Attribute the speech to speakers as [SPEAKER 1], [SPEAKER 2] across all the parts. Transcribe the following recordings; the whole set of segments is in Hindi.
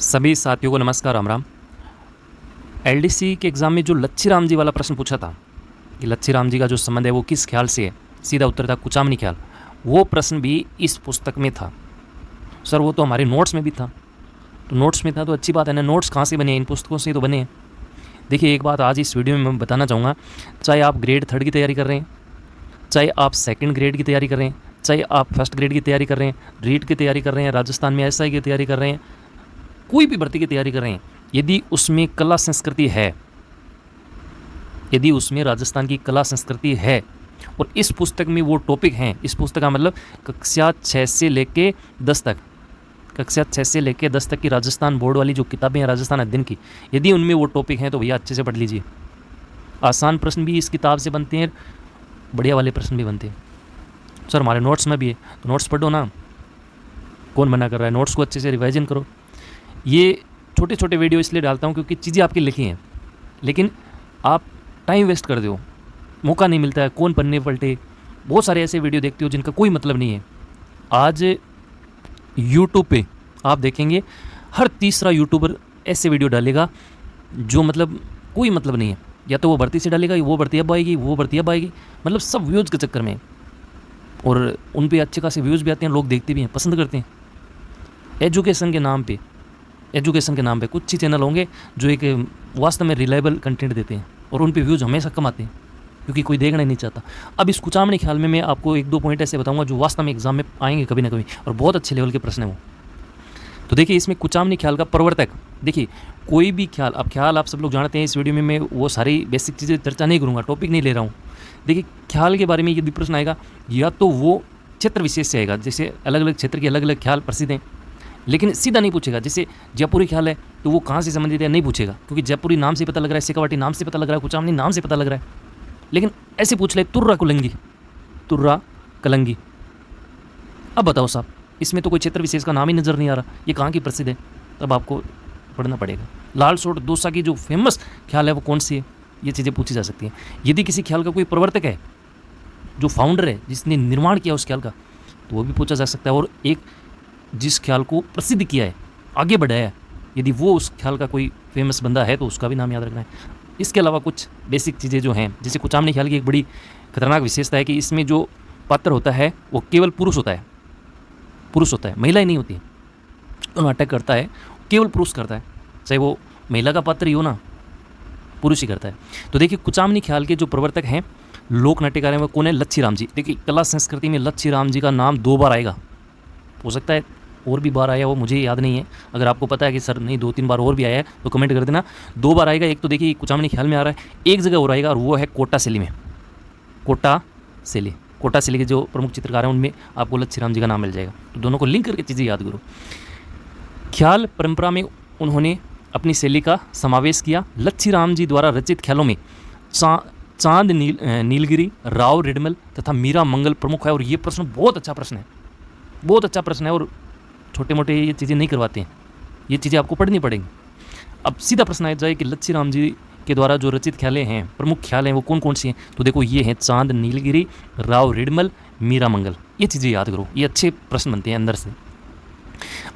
[SPEAKER 1] सभी साथियों को नमस्कार, राम राम। एलडीसी के एग्ज़ाम में जो लच्छी राम जी वाला प्रश्न पूछा था कि लच्छी राम जी का जो संबंध है वो किस ख्याल से है, सीधा उत्तर था कुचामनी ख्याल। वो प्रश्न भी इस पुस्तक में था। सर वो तो हमारे नोट्स में भी था, तो नोट्स में था तो अच्छी बात है ना। नोट्स कहाँ से बने? इन पुस्तकों से तो बने हैं। देखिए एक बात आज इस वीडियो में मैं बताना चाहूँगा, चाहे आप ग्रेड 3 की तैयारी कर रहे हैं, चाहे आप 2nd ग्रेड की तैयारी कर रहे हैं, चाहे आप 1st ग्रेड की तैयारी कर रहे हैं, रीट की तैयारी कर रहे हैं, राजस्थान में एसआई की तैयारी कर रहे हैं, कोई भी भर्ती की तैयारी कर रहे हैं, यदि उसमें कला संस्कृति है, यदि उसमें राजस्थान की कला संस्कृति है और इस पुस्तक में वो टॉपिक हैं, इस पुस्तक का मतलब कक्षा 6 से लेके 10 तक, कक्षा 6 से लेके 10 तक की राजस्थान बोर्ड वाली जो किताबें हैं राजस्थान अध्ययन की, यदि उनमें वो टॉपिक हैं तो भैया अच्छे से पढ़ लीजिए। आसान प्रश्न भी इस किताब से बनते हैं, बढ़िया वाले प्रश्न भी बनते हैं। सर हमारे नोट्स में भी है, तो नोट्स पढ़ो ना, कौन मना कर रहा है? नोट्स को अच्छे से रिवाइजन करो। ये छोटे छोटे वीडियो इसलिए डालता हूँ क्योंकि चीज़ें आपकी लिखी हैं, लेकिन आप टाइम वेस्ट कर दो, मौका नहीं मिलता है, कौन पढ़ने पलटे। बहुत सारे ऐसे वीडियो देखते हो जिनका कोई मतलब नहीं है। आज यूट्यूब पे आप देखेंगे हर तीसरा यूट्यूबर ऐसे वीडियो डालेगा जो मतलब कोई मतलब नहीं है। या तो वो भर्ती से डालेगा, वो भर्ती अब आएगी, वो भर्ती अब आएगी, मतलब सब व्यूज़ के चक्कर में। और उन पे अच्छे खासे व्यूज़ भी आते हैं, लोग देखते भी हैं, पसंद करते हैं। एजुकेशन के नाम पे कुछ ही चैनल होंगे जो एक वास्तव में रिलायबल कंटेंट देते हैं और उन पे व्यूज़ हमेशा कम आते हैं क्योंकि कोई देखना ही नहीं चाहता। अब इस कुचामनी ख्याल में मैं आपको 1-2 पॉइंट ऐसे बताऊंगा जो वास्तव में एग्जाम में आएंगे कभी ना कभी और बहुत अच्छे लेवल के प्रश्न है वो। तो देखिए इसमें कुचामनी ख्याल का प्रवर्तक, देखिए कोई भी ख्याल, अब ख्याल आप सब लोग जानते हैं, इस वीडियो में मैं वो सारी बेसिक चीज़ें चर्चा नहीं करूँगा, टॉपिक नहीं ले रहा हूँ। देखिए ख्याल के बारे में यदि प्रश्न आएगा या तो वो क्षेत्र विशेष से आएगा, जैसे अलग अलग क्षेत्र के अलग अलग ख्याल प्रसिद्ध हैं, लेकिन सीधा नहीं पूछेगा। जैसे जयपुरी ख्याल है तो वो कहाँ से संबंधित है नहीं पूछेगा, क्योंकि जयपुरी नाम से पता लग रहा है, शेखावाटी नाम से पता लग रहा है, कुचामनी नाम से पता लग रहा है। लेकिन ऐसे पूछ ले तुर्रा कलंगी, अब बताओ साहब, इसमें तो कोई क्षेत्र विशेष का नाम ही नज़र नहीं आ रहा, ये कहाँ की प्रसिद्ध है, तब आपको पढ़ना पड़ेगा। लाल सोट दोसा की जो फेमस ख्याल है वो कौन सी है, ये चीज़ें पूछी जा सकती हैं। यदि किसी ख्याल का कोई प्रवर्तक है, जो फाउंडर है, जिसने निर्माण किया उस ख्याल का, तो वो भी पूछा जा सकता है। और एक जिस ख्याल को प्रसिद्ध किया है, आगे बढ़ाया है, यदि वो उस ख्याल का कोई फेमस बंदा है तो उसका भी नाम याद रखना है। इसके अलावा कुछ बेसिक चीज़ें जो हैं, जैसे कुचामनी ख्याल की एक बड़ी खतरनाक विशेषता है कि इसमें जो पात्र होता है वो केवल पुरुष होता है, महिला ही नहीं होती है। तो नाटक करता है केवल पुरुष करता है, चाहे वो महिला का पात्र ही हो ना, पुरुष ही करता है। तो देखिए कुचामनी ख्याल के जो प्रवर्तक हैं, लोक नाट्यकार हैं, वो कौन है? लच्छी राम जी। देखिए कला संस्कृति में लच्छी राम जी का नाम 2 बार आएगा, हो सकता है और भी बार आया, वो मुझे याद नहीं है। अगर आपको पता है कि सर नहीं 2-3 बार और भी आया है तो कमेंट कर देना। 2 बार आएगा, एक तो देखिए कुचामनी ख्याल में आ रहा है, एक जगह और आएगा और वो है कोटा सेली में। कोटा सेली के जो प्रमुख चित्रकार हैं उनमें आपको लच्छी राम जी का नाम मिल जाएगा। तो दोनों को लिंक करके चीज़ें याद करो। ख्याल परंपरा में उन्होंने अपनी शैली का समावेश किया। लच्छी राम जी द्वारा रचित ख्यालों में चांद नीलगिरी, राव रिडमल तथा मीरा मंगल प्रमुख है। और ये प्रश्न बहुत अच्छा प्रश्न है और छोटे मोटे ये चीज़ें नहीं करवाते हैं, ये चीज़ें आपको पढ़नी पड़ेंगी। अब सीधा प्रश्न आ जाए कि लच्छी राम जी के द्वारा जो रचित ख्यालें हैं, प्रमुख ख्याल हैं, वो कौन कौन सी हैं? तो देखो ये हैं चांद नीलगिरी, राव रिडमल, मीरा मंगल। ये चीज़ें याद करो, ये अच्छे प्रश्न बनते हैं अंदर से।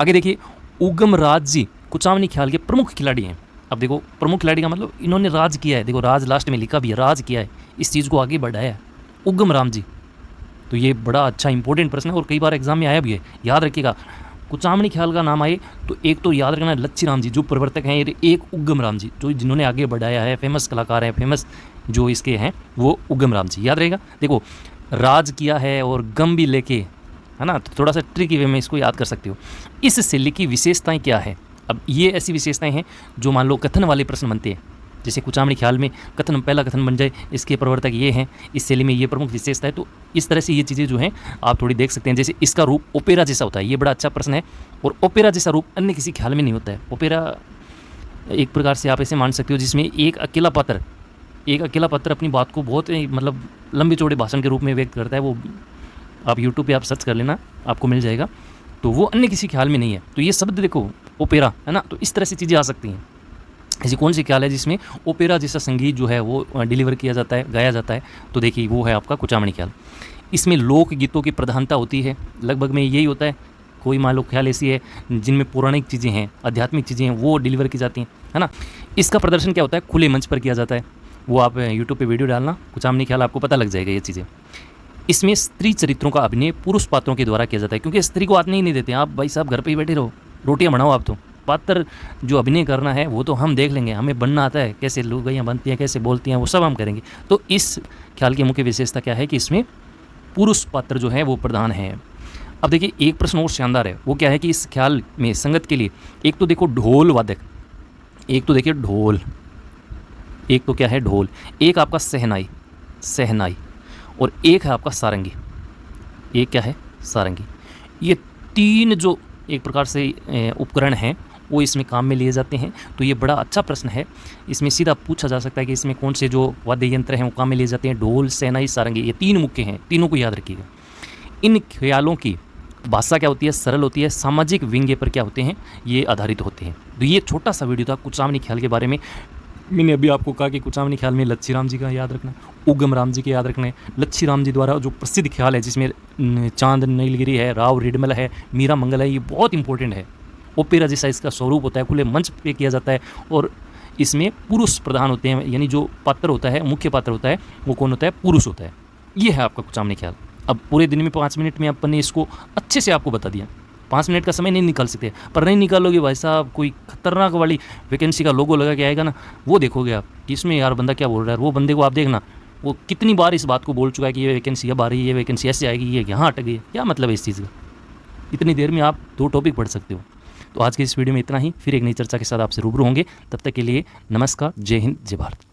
[SPEAKER 1] आगे देखिए उगम राज जी कुचामनी ख्याल के प्रमुख खिलाड़ी हैं। अब देखो प्रमुख खिलाड़ी का मतलब इन्होंने राज किया है, देखो राज लास्ट में लिखा भी है, राज किया है, इस चीज़ को आगे बढ़ाया है, उगम राम जी। तो ये बड़ा अच्छा इंपॉर्टेंट प्रश्न है और कई बार एग्जाम में आया भी है, याद रखिएगा। कुचामनी ख्याल का नाम आए तो एक तो याद रखना लच्छी राम जी जो प्रवर्तक हैं, एक उगम राम जी जो जिन्होंने आगे बढ़ाया है, फेमस कलाकार हैं, फेमस जो इसके हैं वो उगम राम जी, याद रहेगा। देखो राज किया है और गम भी लेके, है ना, तो थोड़ा सा ट्रिकी वे में इसको याद कर सकते हो। इस शैली की विशेषताएं क्या है? अब ये ऐसी विशेषताएं हैं जो मान लो कथन वाले प्रश्न बनते हैं, जैसे कुचामनी ख्याल में कथन, पहला कथन बन जाए इसके प्रवर्तक ये हैं, इस शैली में ये प्रमुख विशेषता है। तो इस तरह से ये चीज़ें जो हैं आप थोड़ी देख सकते हैं। जैसे इसका रूप ओपेरा जैसा होता है, ये बड़ा अच्छा प्रश्न है। और ओपेरा जैसा रूप अन्य किसी ख्याल में नहीं होता है। ओपेरा एक प्रकार से आप ऐसे मान सकते हो जिसमें एक अकेला पात्र अपनी बात को बहुत मतलब लंबे चौड़े भाषण के रूप में व्यक्त करता है। वो आप यूट्यूब पे आप सर्च कर लेना, आपको मिल जाएगा। तो वो अन्य किसी ख्याल में नहीं है। तो ये शब्द देखो ओपेरा, है ना, तो इस तरह से चीज़ें आ सकती हैं। ऐसी कौन सी ख्याल है जिसमें ओपेरा जैसा संगीत जो है वो डिलीवर किया जाता है, गाया जाता है? तो देखिए वो है आपका कुचामनी ख्याल। इसमें लोकगीतों की प्रधानता होती है, लगभग में यही होता है। कोई मान लो ख्याल ऐसी है जिनमें पौराणिक चीज़ें हैं, आध्यात्मिक चीज़ें हैं, वो डिलीवर की जाती हैं, है ना। इसका प्रदर्शन क्या होता है, खुले मंच पर किया जाता है। वो आप यूट्यूब पे वीडियो डालना, कुचामनी ख्याल, आपको पता लग जाएगा ये चीज़ें। इसमें स्त्री चरित्रों का अभिनय पुरुष पात्रों के द्वारा किया जाता है, क्योंकि स्त्री को आने ही नहीं देते। आप भाई साहब घर पे ही बैठे रहो, रोटियां बनाओ, आप तो पात्र जो अभिनय करना है वो तो हम देख लेंगे, हमें बनना आता है, कैसे लुगाइयाँ बनती हैं, कैसे बोलती हैं, वो सब हम करेंगे। तो इस ख्याल की मुख्य विशेषता क्या है कि इसमें पुरुष पात्र जो है वो प्रधान है। अब देखिए एक प्रश्न और शानदार है, वो क्या है कि इस ख्याल में संगत के लिए एक तो देखो ढोल वादक, एक तो देखिए ढोल, एक तो क्या है ढोल, एक आपका सहनाई, सहनाई, और एक है आपका सारंगी, एक क्या है सारंगी। ये तीन जो एक प्रकार से उपकरण हैं वो इसमें काम में लिए जाते हैं। तो ये बड़ा अच्छा प्रश्न है, इसमें सीधा पूछा जा सकता है कि इसमें कौन से जो वाद्य यंत्र हैं वो काम में लिए जाते हैं। ढोल, सहनाई, सारंगी, ये तीन मुख्य हैं, तीनों को याद रखिएगा। इन ख्यालों की भाषा क्या होती है, सरल होती है, सामाजिक व्यंग्य पर क्या होते हैं, ये आधारित होते हैं। तो ये छोटा सा वीडियो था कुचामनी ख्याल के बारे में। मैंने अभी आपको कहा कि कुचामनी ख्याल में लच्छी राम जी का याद रखना, उगम राम जी के याद रखना है। लच्छी राम जी द्वारा जो प्रसिद्ध ख्याल है जिसमें चांद नीलगिरी है, राव रिडमल है, मीरा मंगल है, ये बहुत इंपॉर्टेंट है। ओपेरा जैसा इसका स्वरूप होता है, खुले मंच पे किया जाता है, और इसमें पुरुष प्रधान होते हैं, यानी जो पात्र होता है, मुख्य पात्र होता है, वो कौन होता है, पुरुष होता है। ये है आपका कुचामनी ख्याल। अब पूरे दिन में 5 मिनट में अपन ने इसको अच्छे से आपको बता दिया। 5 मिनट का समय नहीं निकाल सकते, पर नहीं निकालोगे भाई साहब, कोई खतरनाक वाली वैकेंसी का लोगो लगा के आएगा ना, वो देखोगे आप कि इसमें यार बंदा क्या बोल रहा है। वो बंदे को आप देखना, वो कितनी बार इस बात को बोल चुका है कि ये वैकेंसी अब आ रही है, ये वैकेंसी ऐसे आएगी, ये यहाँ अटक गई है। क्या मतलब है इस चीज़ का? इतनी देर में आप 2 टॉपिक पढ़ सकते हो। तो आज के इस वीडियो में इतना ही, फिर एक नई चर्चा के साथ आपसे रूबरू होंगे। तब तक के लिए नमस्कार, जय हिंद, जय भारत।